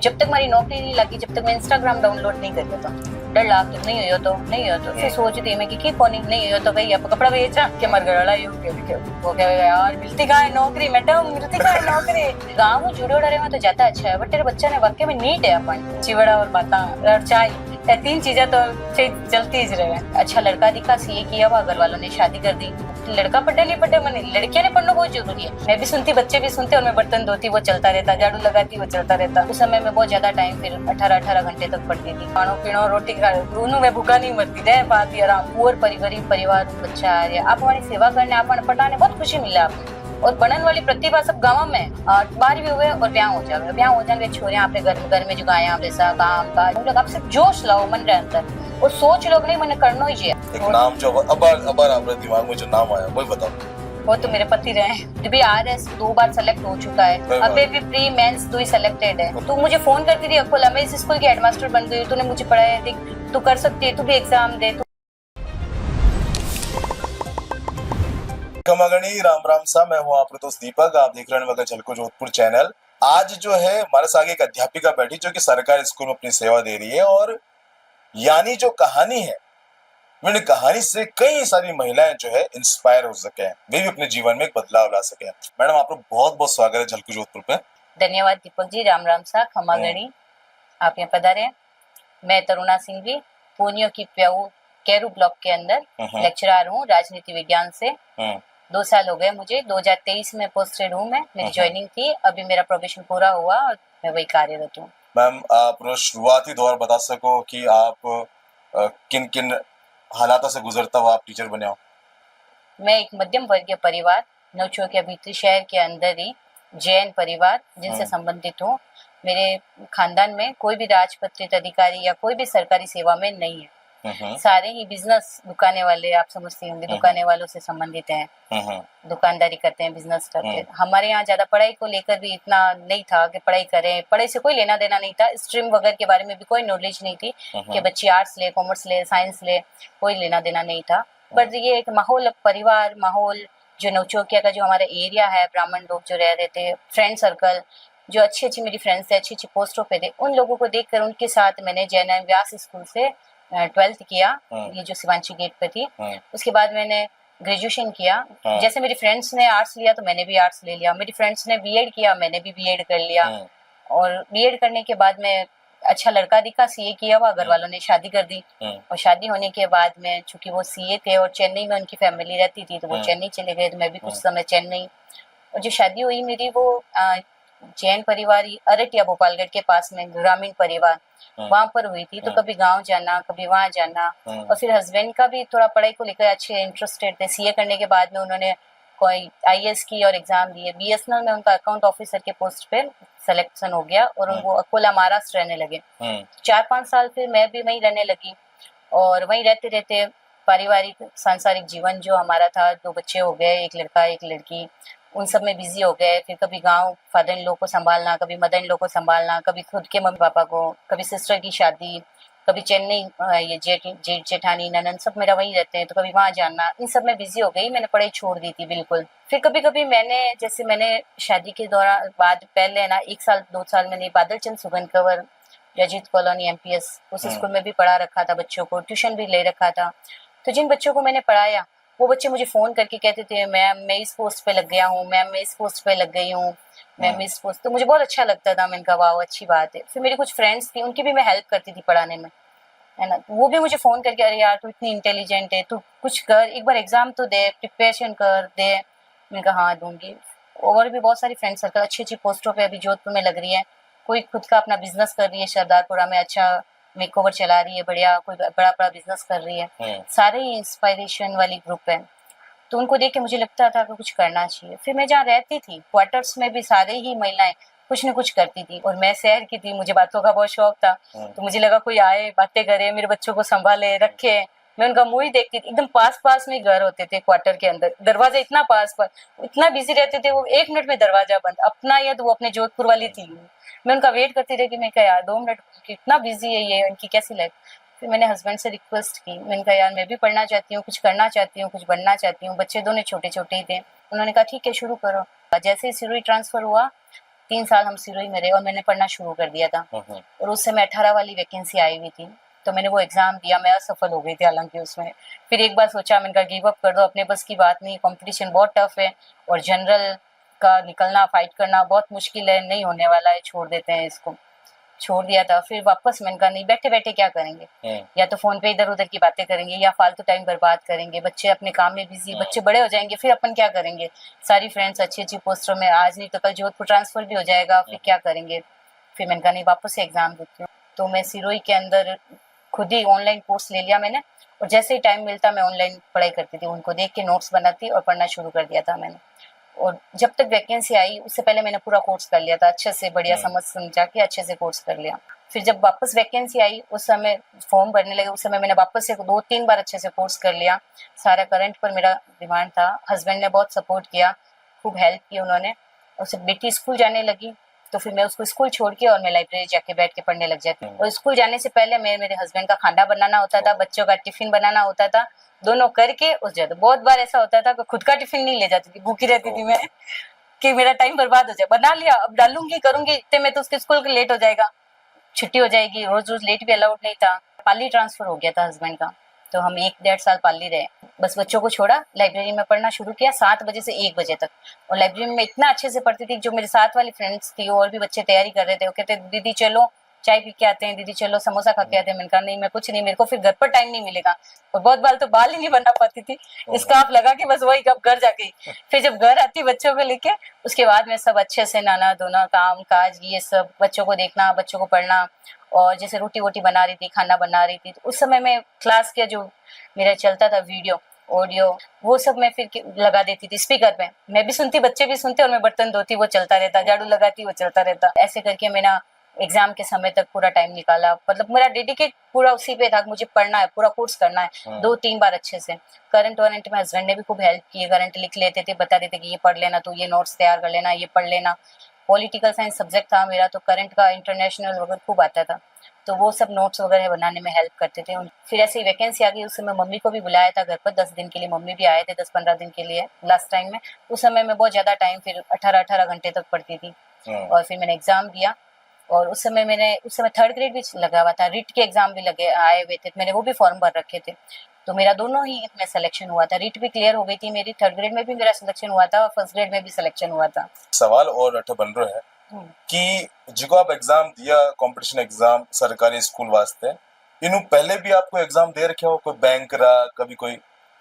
जब तक मारी नौकरी नहीं लगी, जब तक मैं इंस्टाग्राम डाउनलोड नहीं कर लेता, डर लाग तो नहीं हो तो नहीं हो तो फिर सोचती मैं कि फोन नहीं हो तो भाई अब कपड़ा बेचा के मर गड़ा वो क्या यार मिलती कहाँ है नौकरी, मैडम मिलती कहाँ है नौकरी। गाँव में जुड़े उड़े में तो ज्यादा अच्छा है, बट तेरे बच्चा ने वाकई में नीट है अपन चिवड़ा और बाता और चाय, ये 3 चीजें तो चलती ही रहे। अच्छा लड़का दिखा, सीए किया हुआ, घर वालों ने शादी कर दी। लड़का पढ़े नहीं पढ़े मने, लड़कियां ने पढ़ना बहुत जरूरी है। मैं भी सुनती, बच्चे भी सुनते, और मैं बर्तन धोती वो चलता रहता, झाड़ू लगाती वो चलता रहता। उस समय में बहुत ज्यादा टाइम, फिर 18 घंटे तक पढ़ती थी। खानो पीनो रोटी दोनों में भूखा नहीं मरती रहे बात यार। पूर परिवार बच्चा आ रहा, आप हमारी सेवा करने, आप पढ़ाने बहुत खुशी मिला आपने। और पढ़ने वाली प्रतिभा सब गाँव में 12वीं हुए और ब्याह हो जावे, ब्याह हो जाने छोरे आपने घर में जो गाया वैसा काम काज, हम लोग आपसे जोश लाओ मन के अंदर और सोच लोग नहीं मैंने करना ही है। एक नाम जो अबार आपके दिमाग में जो नाम आया वही बताओ। वो तो मेरे पति रहे, जो भी RS 2 बार सेलेक्ट हो चुका है, अभी भी प्री मेंस 2 ही सेलेक्टेड है। तू मुझे फोन करती थी अकोला, मैं इस स्कूल की हेडमास्टर बन गई, तूने मुझे पढ़ाया, देख तू कर सकती है, तू भी एग्जाम दे। कमागणी राम राम सा, मैं हूँ आपका दोस्त दीपक, आप देख रहे हैं झलको जोधपुर चैनल। आज जो है हमारे साथ एक अध्यापिका बैठी जो कि सरकारी स्कूल में अपनी सेवा दे रही है, और यानी जो कहानी है मैंने कहानी से कई सारी महिलाएं जो है इंस्पायर हो सके हैं, वे भी अपने जीवन में एक बदलाव ला सके। मैडम आपका बहुत बहुत स्वागत है झलको जोधपुर पे। धन्यवाद दीपक जी, राम राम सा, खमागणी, आप यहाँ पधारे। मैं तरुणा सिंघवी, पूनियो की प्याऊ केरू ब्लॉक के अंदर लेक्चरर हूँ राजनीति विज्ञान से। 2 साल हो गए मुझे, 2023 में पोस्टेड हूँ मैं, मेरी ज्वाइनिंग थी, अभी मेरा प्रोबेशन पूरा हुआ और मैं वही कार्यरत हूँ। मैम आप शुरुआती दौर बता सको कि आप किन किन हालातों से गुजरता हुआ आप टीचर बने हो? मैं एक मध्यम वर्गीय परिवार, नवचौकिया भीतरी शहर के अंदर ही जैन परिवार जिनसे संबंधित हूँ। मेरे खानदान में कोई भी राजपत्रित अधिकारी या कोई भी सरकारी सेवा में नहीं है। सारे ही बिजनेस दुकाने वाले, आप समझते होंगे, दुकाने वालों से संबंधित हैं, दुकानदारी करते हैं, बिजनेस करते हैं। हमारे यहाँ ज्यादा पढ़ाई को लेकर भी इतना नहीं था कि पढ़ाई करें, पढ़ाई से कोई लेना देना नहीं था, स्ट्रीम वगैरह के बारे में भी कोई नॉलेज नहीं थी कि बच्चे आर्ट्स ले, कॉमर्स ले, साइंस ले, कोई लेना देना नहीं था। पर ये एक माहौल, परिवार माहौल, जो नवचौकिया का जो हमारा एरिया है, ब्राह्मण लोग जो रह रहे थे, फ्रेंड सर्कल जो अच्छी अच्छी मेरी फ्रेंड्स थे, अच्छी अच्छी पोस्टों पे थे, उन लोगों को देखकर उनके साथ मैंने जैन व्यास स्कूल से 12th किया, ये जो शिवांशी गेट पे थी। उसके बाद मैंने ग्रेजुएशन किया। जैसे मेरी फ्रेंड्स ने आर्ट्स लिया तो मैंने भी आर्ट्स ले लिया, मेरी फ्रेंड्स ने बीएड किया, मैंने भी बीएड कर लिया। और बीएड करने के बाद में अच्छा लड़का दिखा, सीए किया हुआ, घर वालों ने शादी कर दी। और शादी होने के बाद में, चूंकि वो सीए थे और चेन्नई में उनकी फैमिली रहती थी, तो वो चेन्नई चले गए, तो मैं भी कुछ समय चेन्नई। और जो शादी हुई मेरी, वो जैन परिवार अरटिया भोपालगढ़ के पास में ग्रामीण परिवार, वहां पर हुई थी। तो कभी गांव जाना, कभी वहां जाना। और फिर हस्बैंड का भी थोड़ा पढ़ाई को लेकर अच्छे इंटरेस्टेड थे। सीए करने के बाद में उन्होंने कोई आईएएस की और एग्जाम दिए। बीएसएनएल में उनका अकाउंट ऑफिसर के पोस्ट पे सिलेक्शन हो गया और वो अकोला महाराष्ट्र रहने लगे। 4-5 साल फिर मैं भी वहीं रहने लगी, और वहीं रहते रहते पारिवारिक सांसारिक जीवन जो हमारा था, 2 बच्चे हो गए, एक लड़का एक लड़की, उन सब में बिजी हो गए। फिर कभी गांव फादर इन लोग को संभालना, कभी मदर इन लोग को संभालना, कभी खुद के मम्मी पापा को, कभी सिस्टर की शादी, कभी चेन्नई, ये जेठ जेठानी ननन सब मेरा वहीं रहते हैं, तो कभी वहां जाना, इन सब में बिजी हो गई। मैंने पढ़ाई छोड़ दी थी बिल्कुल। फिर कभी कभी मैंने शादी के दौरान बाद पहले ना 1 साल 2 साल मैंने बादल चंद सुगन कंवर रजित कॉलोनी MPS उस स्कूल में भी पढ़ा रखा था, बच्चों को ट्यूशन भी ले रखा था। तो जिन बच्चों को मैंने पढ़ाया, वो बच्चे मुझे फोन करके कहते थे, मैम मैं इस पोस्ट पे लग गया हूँ, मैम मैं इस पोस्ट पे लग गई हूँ, मैम इस पोस्ट। तो मुझे बहुत अच्छा लगता था, मैंने कहा वाह अच्छी बात है। फिर मेरी कुछ फ्रेंड्स थी, उनकी भी मैं हेल्प करती थी पढ़ाने में, है ना। वो भी मुझे फोन करके, अरे यार तू इतनी इंटेलिजेंट है, तू कुछ कर, एक बार एग्जाम तो दे, प्रिपरेशन कर दे। मैंने कहा हाँ दूंगी। और भी बहुत सारी फ्रेंड सर्कल अच्छी अच्छी पोस्टों पे अभी जोधपुर में लग रही है। कोई खुद का अपना बिजनेस कर रही है, सरदारपुरा में अच्छा मेकओवर चला रही है, बढ़िया, कोई बड़ा बड़ा बिजनेस कर रही है। सारे ही इंस्पायरेशन वाली ग्रुप है, तो उनको देख के मुझे लगता था कि कुछ करना चाहिए। फिर मैं जहाँ रहती थी क्वार्टर्स में भी सारे ही महिलाएं कुछ न कुछ करती थी, और मैं शहर की थी, मुझे बातों का बहुत शौक था। तो मुझे लगा कोई आए, बातें करे, मेरे बच्चों को संभाले रखे। मैं उनका मुंह ही देखती थी, एकदम पास पास में घर होते थे क्वार्टर के अंदर, दरवाजा इतना पास पास, इतना बिजी रहते थे वो, 1 मिनट में दरवाजा बंद। अपना या तो वो अपने जोधपुर वाली थी, मैं उनका वेट करती रही कि मैं क्या यार 2 मिनट, कितना बिजी है ये, इनकी कैसी लाइफ। फिर मैंने हस्बैंड से रिक्वेस्ट की, मैंने कहा यार मैं भी पढ़ना चाहती हूँ, कुछ करना चाहती हूँ, कुछ बनना चाहती हूँ। बच्चे दोनों छोटे छोटे ही थे। उन्होंने कहा ठीक है शुरू करो। जैसे ही सिरुई ट्रांसफर हुआ, 3 साल हम सिरोही में रहे और मैंने पढ़ना शुरू कर दिया था। और उस समय 18 वाली वैकेंसी आई हुई थी, तो मैंने वो एग्जाम दिया, मैं असफल हो गई थी हालांकि उसमें। फिर एक बार सोचा, मैंने कहा गिव अप कर दो, अपने बस की बात नहीं, कंपटीशन बहुत टफ है और जनरल का निकलना, फाइट करना बहुत मुश्किल है, नहीं होने वाला है, छोड़ देते हैं इसको। छोड़ दिया था। फिर वापस मैंने कहा नहीं, बैठे बैठे क्या करेंगे, या तो फोन पे इधर उधर की बातें करेंगे या फालतू टाइम बर्बाद करेंगे, बच्चे अपने काम में बिजी, बच्चे बड़े हो जाएंगे, फिर अपन क्या करेंगे, सारी फ्रेंड्स अच्छी अच्छी पोस्टों में, आज नहीं तो कल जोधपुर ट्रांसफर भी हो जाएगा, फिर क्या करेंगे। फिर मैंने कहा नहीं, वापस से एग्जाम देती हूँ। तो मैं सिरोही के अंदर खुद ही ऑनलाइन कोर्स ले लिया मैंने, और जैसे ही टाइम मिलता मैं ऑनलाइन पढ़ाई करती थी, उनको देख के नोट्स बनाती और पढ़ना शुरू कर दिया था मैंने। और जब तक वैकेंसी आई उससे पहले मैंने पूरा कोर्स कर लिया था, अच्छे से बढ़िया समझ समझा के अच्छे से कोर्स कर लिया। फिर जब वापस वैकेंसी आई उस समय फॉर्म भरने लगे, उस समय मैंने वापस से 2-3 बार अच्छे से कोर्स कर लिया। सारा करंट पर मेरा डिमांड था, हस्बैंड ने बहुत सपोर्ट किया, खूब हेल्प की उन्होंने। उससे बेटी स्कूल जाने लगी तो फिर मैं उसको स्कूल छोड़ के और मैं लाइब्रेरी जाके बैठ के पढ़ने लग जाती। और स्कूल जाने से पहले मैं मेरे हस्बैंड का खाना बनाना होता था, बच्चों का टिफिन बनाना होता था, दोनों करके उस जाते। बहुत बार ऐसा होता था कि खुद का टिफिन नहीं ले जाती थी, भूखी रहती थी मैं कि मेरा टाइम बर्बाद हो जाए, बना लिया अब डालूंगी करूंगी, इतने में तो उसके स्कूल लेट हो जाएगा, छुट्टी हो जाएगी। रोज रोज लेट भी अलाउड नहीं था। पाली ट्रांसफर हो गया था हस्बैंड का, तो हम 1-1.5 साल पाली रहे। बस बच्चों को छोड़ा, लाइब्रेरी में पढ़ना शुरू किया 7 बजे से 1 बजे तक। और लाइब्रेरी में इतना अच्छे से पढ़ती थी, जो मेरे साथ वाली फ्रेंड्स थी और भी बच्चे तैयारी कर रहे थे, वो कहते दीदी चलो चाय पी के आते हैं, दीदी चलो समोसा खा के आते हैं। मैंने कहा नहीं, मैं कुछ नहीं, मेरे को फिर घर पर टाइम नहीं मिलेगा। और बहुत बार तो बाल ही नहीं बना पाती थी, स्कार्फ लगा के बस वही कब घर जाके। फिर जब घर आती बच्चों को लेके, उसके बाद में सब अच्छे से नहाना धोना, काम काज, ये सब बच्चों को देखना, बच्चों को पढ़ना। और जैसे रोटी वोटी बना रही थी, खाना बना रही थी, तो उस समय में क्लास के जो मेरा चलता था वीडियो ऑडियो, वो सब मैं फिर लगा देती थी स्पीकर पे, मैं भी सुनती, बच्चे भी सुनते, और मैं बर्तन धोती वो चलता रहता, झाड़ू लगाती वो चलता रहता। ऐसे करके मैंने एग्जाम के समय तक पूरा टाइम निकाला। मतलब मेरा डेडिकेट पूरा उसी पे था कि मुझे पढ़ना है, पूरा कोर्स करना है। 2-3 बार अच्छे से करंट वारंट में हस्बैंड ने भी खूब हेल्प की, करंट लिख लेते थे, बता देते कि ये पढ़ लेना, तो ये नोट्स तैयार कर लेना, ये पढ़ लेना। पॉलिटिकल साइंस सब्जेक्ट था मेरा, तो करंट का इंटरनेशनल वगैरह खूब आता था, तो वो सब नोट्स वगैरह बनाने में हेल्प करते थे। फिर ऐसे ही वैकेंसी आ गई, उस समय मम्मी को भी बुलाया था घर पर 10 दिन के लिए, मम्मी भी आए थे 10-15 दिन के लिए लास्ट टाइम में। उस समय में बहुत ज्यादा टाइम, फिर 18-18 घंटे तक पढ़ती थी। और फिर मैंने एग्जाम दिया, और उस समय 3rd ग्रेड भी लगा हुआ था, रिट के एग्जाम भी लगे आए हुए थे, मैंने वो भी फॉर्म भर रखे थे। तो मेरा दोनों ही में सिलेक्शन हुआ था, रिट भी क्लियर हो गई थी मेरी, 3rd ग्रेड में भी मेरा सिलेक्शन हुआ था और 1st ग्रेड में भी सिलेक्शन हुआ था। सवाल और अठ बन रहा है कि जो आप एग्जाम दिया, कंपटीशन एग्जाम सरकारी स्कूल वास्ते, इनु पहले भी आपको एग्जाम दे रखे हो, कोई बैंक रहा, कभी कोई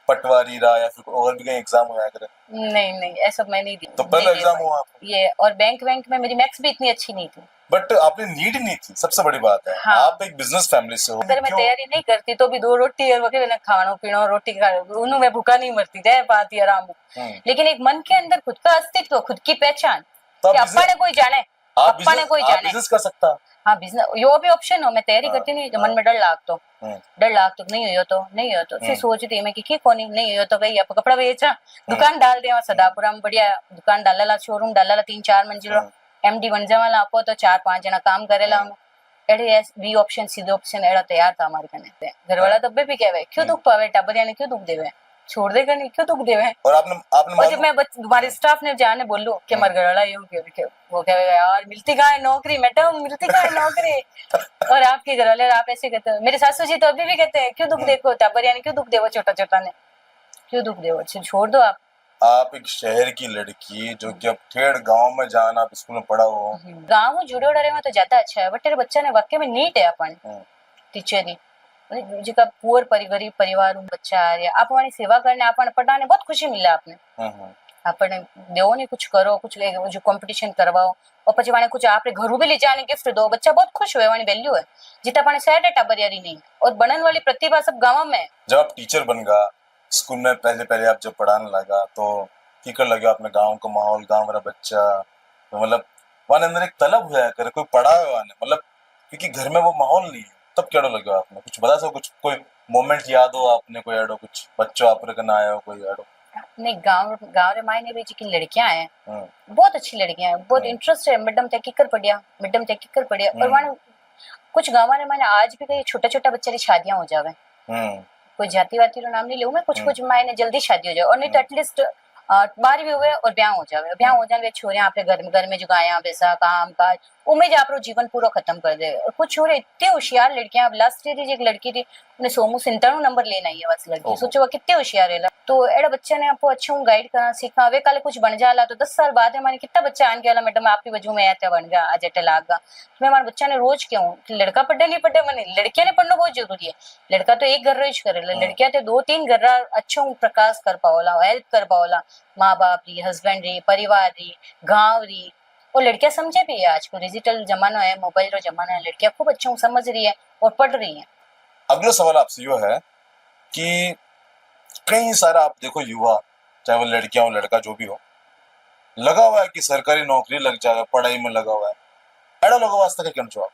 पटवारी रहा, या फिर और भी कहीं एग्जाम हुआ करे? नहीं, ऐसा मैं नहीं दी। तो पहला एग्जाम हुआ आपको ये, और बैंक में मेरी मैथ्स भी इतनी अच्छी नहीं थी। बट आपने नीड नहीं थी, सबसे बड़ी बात है। हाँ। आप एक बिजनेस फैमिली से हो। अगर मैं तैयारी नहीं करती तो भी 2 रोटी और वगैरह खानो पीनो, रोटी खा उन्हों में भूखा नहीं मरती, रह पाती आराम। लेकिन एक मन के अंदर खुद का अस्तित्व, खुद की पहचान, तो कि अप्पा ने कोई जाने, अप्पा ने कोई जाने। बिजनेस कर सकता। हाँ बिजनेस, यो भी ऑप्शन हो। मैं तैयारी करती नहीं, मन में डर लाग तो नहीं हो तो फिर सोचती मैं कि की कोनी नहीं हो तो गई आप कपड़ा बेचा, दुकान डाल दे सदापुरा में, बढ़िया दुकान डाला, शोरूम डाला 3-4 मंजिलो, एमडी बन जावाला आपो तो 4-5 जना काम करेला। एड़े बी ऑप्शन सीधो ऑप्शन एड़ा तैयार था हमारे कने। घरवाला तब भी कहवे क्यों दुख पावे, टाबरिया ने क्यों दुख देवे, छोड़ देगा नहीं क्यों दुख देवे। और आपने और जब मैं तुम्हारे स्टाफ ने जाने बोलू कि हमारे घरवाला यूं के वो कहेगा यार मिलती कहाँ है नौकरी मैडम, मिलती कहाँ है नौकरी। और आपके घरवाले आप ऐसे कहते हैं, मेरे सासू जी तो अभी भी कहते हैं क्यों दुख देखो, टाबरिया ने क्यों दुख देवो, छोटा छोटा ने क्यों दुख देवो, छोड़ दो आप एक शहर की लड़की जो कि अब ठेठ गांव में जाना, आप स्कूल में पढ़ा हो, गांव में जुड़े रहे में तो ज्यादा अच्छा है, बट तेरे बच्चा ने वाकई में नीट है अपन टीचरी जेका पुअर गरीब परिवार बच्चा आ रहा, आप सेवा करने, आपने पढ़ाने बहुत खुशी मिले, आपने आपने देवो नहीं कुछ करो, कुछ जो कंपटीशन करवाओ, और પછી वाने कुछ आपने घरों भी ले जाने गिफ्ट दो, बच्चा बहुत खुश हुए, वानी वैल्यू है जितना पाने शहर है टाबरियारी नहीं। और बनने वाली प्रतिभा सब गांव में है। जब आप टीचर बन गया स्कूल में, पहले आप जब पढ़ाने लगा तो ठीक लगे आपने गांव का माहौल, गांव वाला बच्चा, तो मतलब वहां अंदर एक तलब हुआ करे कोई पढ़ाए वाने, मतलब क्योंकि घर में वो माहौल नहीं है, तब क्या लगे आपने, कुछ बता सको, कुछ कोई मोमेंट याद हो आपने, कोई एडो कुछ बच्चों आप आया हो कोई एडो? नहीं, गांव रे मायने भी की लड़कियां हैं, बहुत अच्छी लड़कियां हैं, बहुत इंटरेस्ट है, मैडम तहकीकर पढ़िया, और वहां कुछ गांव रे मायने आज भी कई छोटा छोटा बच्चे की शादियां हो जावे, कोई जाति वाती रो नाम नहीं लूं मैं, कुछ मायने जल्दी शादी हो जाए, और नहीं तो एटलीस्ट बारहवीं हुए और ब्याह हो जावे, ब्याह हो जावे छोरियां अपने घर में जो गाया वैसा काम काज उमें आप जीवन पूरा खत्म कर दे। और कुछ छोरे इतने होशियार लड़कियां, अब लास्ट ईयर एक लड़की थी उन्हें 197 नंबर लेना ही है बस लड़की, सोचो वो कितने होशियार है। तो एड़ा बच्चे ने आपको अच्छे गाइड करना सीखा, वे काले कुछ बन जाला तो 10 साल बाद है मैंने कितना बच्चा आन के मैडम आपकी वजह में आते बन गया आज अटे लाग गया। तो मैं हमारे बच्चा ने रोज क्यों लड़का पढ़े नहीं पढ़े मैंने लड़कियां ने पढ़ना बहुत जरूरी है। लड़का तो एक घर रोज करे, लड़कियां तो 2-3 घर अच्छो प्रकाश कर पाओला, हेल्प कर पाओला, माँ बाप री, हस्बैंड री, परिवार री, गाँव री। और लड़कियां समझे भी है, आजकल डिजिटल जमाना है, मोबाइल रो जमाना है, लड़कियां खूब अच्छा समझ रही है और पढ़ रही है। अगला सवाल आपसे यो है कि कई सारा आप देखो युवा, चाहे वो लड़कियां हो लड़का जो भी हो, लगा हुआ है कि सरकारी नौकरी लग जाए, पढ़ाई में लगा हुआ है, एड़ा लोगों वास्ते क्या कहना चाहो?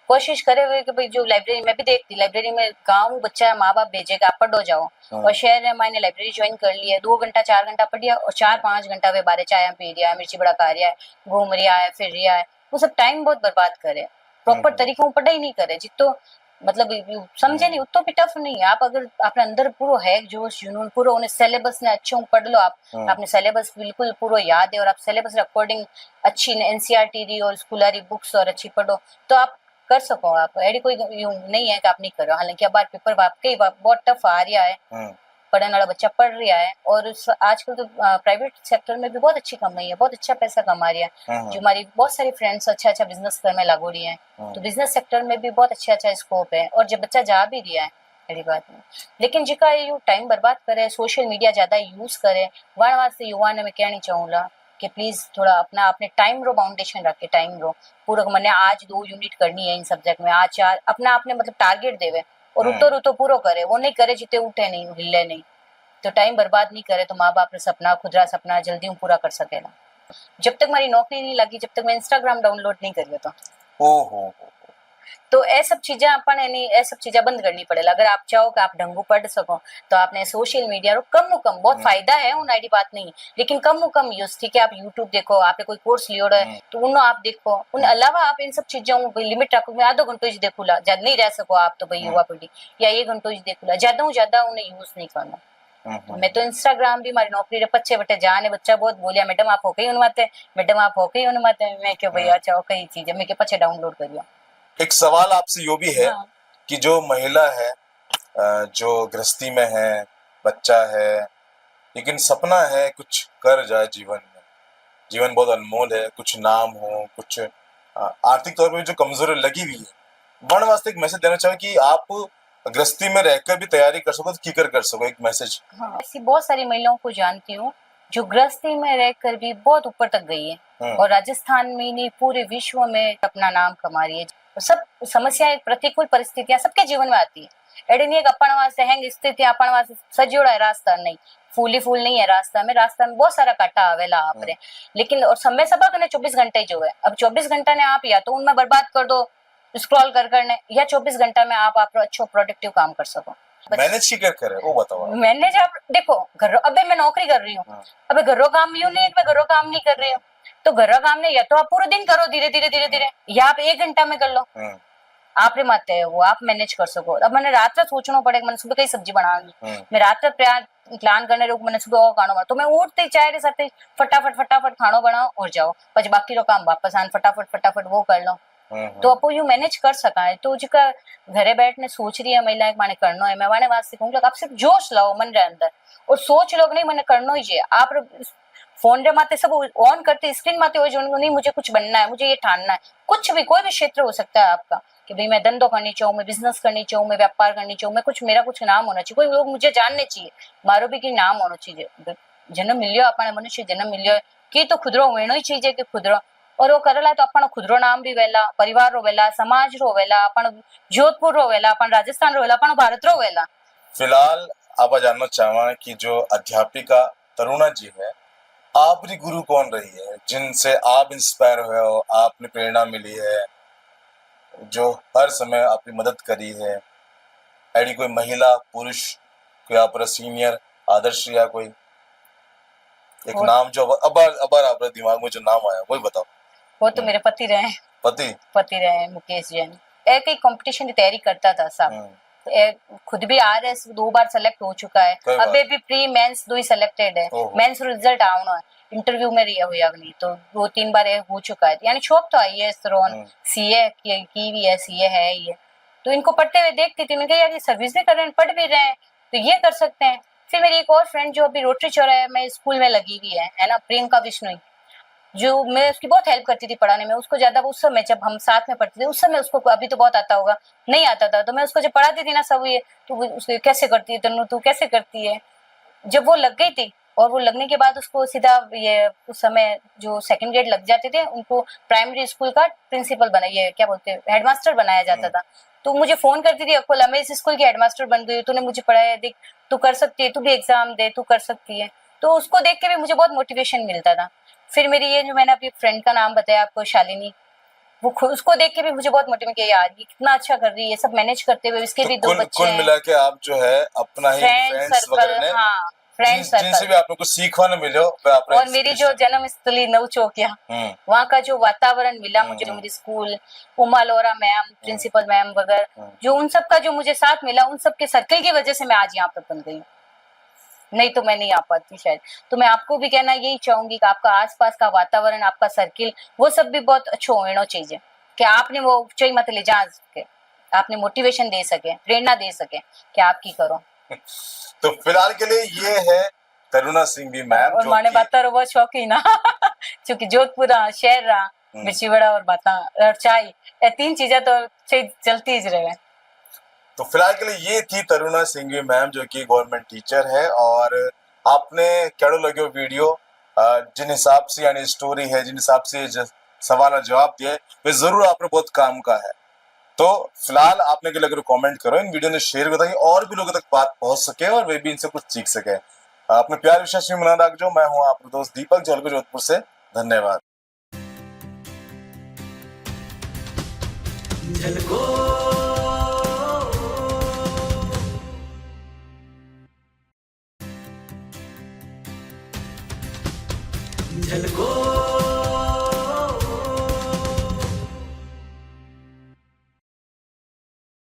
कोशिश करे हुए कि भाई जो लाइब्रेरी में भी देखती, लाइब्रेरी में गाँव बच्चा माँ बाप भेजेगा आप पढ़ो जाओ, और शहर में मैंने लाइब्रेरी ज्वाइन कर ली है, 2 घंटा 4 घंटा पढ़ लिया और 4-5 घंटा वे बारे चाय पी रहा है, मिर्ची बड़ा खा रहा है, घूम रहा है, फिर रहा है, वो सब टाइम बहुत बर्बाद करे, प्रॉपर तरीके से पढ़ाई नहीं करे, जितो मतलब समझे नहीं उतो भी टफ नहीं है। आप अगर अपने अंदर पूरा है जोश जुनून पूरा उन्हें सिलेबस ने अच्छे पढ़ लो, आप आपने सिलेबस बिल्कुल पूरा याद है और आप सिलेबस अकॉर्डिंग अच्छी एनसीईआरटी री और स्कूलारी बुक्स और अच्छी पढ़ो तो आप कर सको। आप ऐडी कोई यूं नहीं है कि आप नहीं करो, हालांकि अब बार पेपर वाकई बहुत टफ आ रहा है, पढ़ने वाला बच्चा पढ़ रहा है और आजकल तो प्राइवेट सेक्टर में भी बहुत अच्छी कमाई है, बहुत अच्छा पैसा कमा रही है। जो हमारी बहुत सारी फ्रेंड्स अच्छा बिजनेस करने लागू रही है, तो बिजनेस सेक्टर में भी बहुत अच्छा स्कोप है और जब बच्चा जा भी रहा है बड़ी बात नहीं। लेकिन जिका यू टाइम बर्बाद करे, सोशल मीडिया ज्यादा यूज करे, वन वास्ते युवा ने मैं कहनी चाहूँगा कि प्लीज थोड़ा अपना अपने टाइम रो बाउंडेशन रखे, टाइम रो पूरा मैंने आज 2 यूनिट करनी है इन सब्जेक्ट में, आज 4 अपना आपने मतलब टारगेट देवे और उतो पूरा करे, वो नहीं करे जिते उठे नहीं हिले नहीं, तो टाइम बर्बाद नहीं करे तो माँ बाप ने सपना खुदरा सपना जल्दी पूरा कर सकेला। जब तक हमारी नौकरी नहीं लगी, जब तक मैं इंस्टाग्राम डाउनलोड नहीं करी तो तो ये सब चीजें अपन ये सब चीजें बंद करनी पड़ेगा। अगर आप चाहो कि आप ढंगू पढ़ सको तो आपने सोशल मीडिया रो कम बहुत फायदा है उन आईडी बात नहीं, लेकिन कम यूज। ठीक है आप यूट्यूब देखो, आपने कोई कोर्स लियो है तो उन आप देखो, उन अलावा आप इन सब चीजों लिमिट रखो। मैं आधो घंटो देखूला, ज्यादा नहीं रह सको आप तो भाई युवा पीढ़ी, या 1 घंटो देखूला, ज्यादा उन्हें यूज नहीं करना। मैं तो इंस्टाग्राम भी हमारी नौकरी रे पच्चे बटे जाने बच्चा बहुत बोलिया मैडम आप हो गई उनमाते, मैडम आप हो गई उनमाते, मैं क्यों भैया अच्छा कई चीज मैं के पच्चे डाउनलोड करियो। एक सवाल आपसे यो भी है कि जो महिला है जो गृहस्थी में है, बच्चा है, लेकिन सपना है कुछ कर जाए जीवन में, जीवन बहुत अनमोल है, कुछ नाम हो, कुछ आर्थिक तौर पर जो कमजोरी लगी हुई है, वन वास्ते एक मैसेज देना चाहो कि आप गृहस्थी में रहकर भी तैयारी कर सको तो कीकर कर सको, एक मैसेज। ऐसी बहुत सारी महिलाओं को जानती हूँ जो गृहस्थी में रहकर भी बहुत ऊपर तक गई है और राजस्थान में नहीं पूरे विश्व में अपना नाम कमा रही है। सब समस्याएं प्रतिकूल परिस्थितियां सबके जीवन में आती है, एडे नहीं एक अपन वास्ते हैंग स्थिति अपन वास्ते सजोड़ा है रास्ता नहीं, फूल नहीं है रास्ता में बहुत सारा काटा आवेला आपरे, लेकिन और समय सबा कने 24 घंटे जो है, अब 24 घंटा ने आप या तो उनमें बर्बाद कर दो स्क्रॉल करने, या 24 घंटा में आप अच्छो प्रोडक्टिव काम कर सको। मैनेज की कर करे वो बताओ। मैनेज आप देखो घर, अबे मैं नौकरी कर रही हूँ, अबे घरों काम यूं नहीं है मैं घरों काम नहीं कर रही हूँ, तो घरों काम नहीं या तो आप पूरे दिन करो धीरे धीरे या आप 1 घंटा में कर लो, आप रे मत है वो आप मैनेज कर सको। अब मैंने रात रात सोचना पड़ेगा, मैंने सुबह कई सब्जी बनाऊंगी, मैं रात रात प्लान करने रुक, मैंने सुबह और खाना बना, तो मैं उठते ही चाय रे साथ फटाफट खाना बनाओ और जाओ, बस बाकी रो काम वापस आन फटाफट वो कर लो, तो आप यू मैनेज कर सका है। तो जिका घरे बैठने सोच रही है महिला माने करना है, मैं माने वास्ते कहूंगा आप सिर्फ जोश लाओ मन रे अंदर और सोच लो नहीं मैंने करना ही है। आप फोन रे माते सब ऑन करते स्क्रीन माते हो जो नहीं मुझे कुछ बनना है, मुझे ये ठानना है, कुछ भी कोई भी क्षेत्र हो सकता है आपका कि भाई मैं धंधो करनी चाहूँ, मैं बिजनेस करनी चाहूँ, मैं व्यापार करनी चाहूँ, मैं कुछ मेरा कुछ नाम होना चाहिए, कोई लोग मुझे जानने चाहिए, मारो भी की नाम होना चाहिए। जन्म मिलियो अपने मनुष्य जन्म मिलियो कि तो खुदरो वेणो ही चाहिए कि खुदरो, और वो करेला तो अपन खुदरो नाम भी वेला, परिवार रो वेला, समाज रो वेला, अपन जोधपुर रो वेला, अपन राजस्थान रो वेला, अपन भारत रो वेला। फिलहाल आप जानना चाहवा कि जो अध्यापिका तरुणा जी है, आपकी गुरु कौन रही है जिनसे आप इंस्पायर हुए हो, आपने प्रेरणा मिली है, जो हर समय आपकी मदद करी है, ऐडी कोई महिला पुरुष कोई आप सीनियर आदर्श या कोई एक नाम जो अबर आप दिमाग में जो नाम आया वही बताओ। वो तो मेरे पति रहे, पति रहे मुकेश जैन, एक ही कंपटीशन की तैयारी करता था साहब, खुद भी RS 2 बार सेलेक्ट हो चुका है, कोई बात अबे भी प्री मेंस 2 ही सिलेक्टेड है, ओहो। मेंस रिजल्ट आवनो है, इंटरव्यू में रही हुई अग्नि तो 2-3 बार ये हो चुका है, यानी शौक तो आई है इस दौरान, CA की भी है, CA है ये, तो इनको पढ़ते हुए देखती थी, मैंने कहा यार ये सर्विस भी कर रहे हैं, पढ़ भी रहे हैं, तो ये कर सकते हैं। फिर मेरी एक और फ्रेंड जो अभी रोटरी चौराहे में स्कूल में लगी हुई है ना, प्रियंका बिश्नोई, जो मैं उसकी बहुत हेल्प करती थी पढ़ाने में, उसको ज्यादा उस समय जब हम साथ में पढ़ते थे उस समय उसको अभी तो बहुत आता होगा, नहीं आता था, तो मैं उसको जब पढ़ाती थी ना सब ये तो उसको कैसे करती है तन्नू, तू कैसे करती है, जब वो लग गई थी और वो लगने के बाद उसको सीधा ये उस समय जो सेकंड ग्रेड लग जाते थे उनको प्राइमरी स्कूल का प्रिंसिपल बना, ये क्या बोलते हैं, हेडमास्टर बनाया जाता था। तो मुझे फोन करती थी, अकुल मैं इस स्कूल की हेडमास्टर बन गई, तूने मुझे पढ़ाया, देख तू कर सकती है, तू भी एग्जाम दे, तू कर सकती है। तो उसको देख के भी मुझे बहुत मोटिवेशन मिलता था। फिर मेरी ये जो मैंने अपनी फ्रेंड का नाम बताया आपको, शालिनी, वो खुद उसको देख के भी मुझे बहुत मोटिवेट किया, यार ये कितना अच्छा कर रही है, सब मैनेज करते हुए, इसके तो भी 2 बच्चे कुल हैं, मिला के आप जो है अपना ही फ्रेंड फ्रेंड्स सर्कल, वगैरह ने हाँ फ्रेंड जिनसे सर्कल, भी आपने कुछ सीखवा न मिले हो वह आपने और मेरी जो जन्म स्थली नवचौकिया, वहाँ का जो वातावरण मिला मुझे, मेरी स्कूल, उमा लोरा मैम, प्रिंसिपल मैम वगैरह, जो उन सब का जो मुझे साथ मिला, उन सब के सर्कल की वजह से मैं आज यहाँ पर बन गई हूँ, नहीं तो मैं नहीं आ पाती शायद। तो मैं आपको भी कहना यही चाहूंगी कि आपका आसपास का वातावरण, आपका सर्किल, वो सब भी बहुत अच्छो होना चाहिए, कि आपने वो ऊंचाई मत ले जा सके, आपने मोटिवेशन दे सके, प्रेरणा दे सके कि आप की करो। तो फिलहाल के लिए ये है तरुणा सिंघवी मैम और जो माने कि बाता रो बहुत शौकीन ना क्योंकि जोधपुर रहा, शहर रहा, मिर्ची बड़ा और बाता और चाय, ये 3 चीजें तो चलती ही रहे। तो फिलहाल के लिए ये थी तरुणा सिंघवी मैम जो कि गवर्नमेंट टीचर है। और आपने केड़ो लगे वीडियो जिन हिसाब से यानी स्टोरी है, जिन हिसाब से सवाल जवाब दिए, वे जरूर आपने बहुत काम का है। तो फिलहाल आपने के लगे कमेंट करो, इन वीडियो ने शेयर करो ताकि और भी लोगों तक बात पहुंच सके और वे भी इनसे कुछ सीख सके। अपने प्यार विश्वास में मना रख जो, मैं हूं आपका दोस्त दीपक जलको जोधपुर से। धन्यवाद। झलको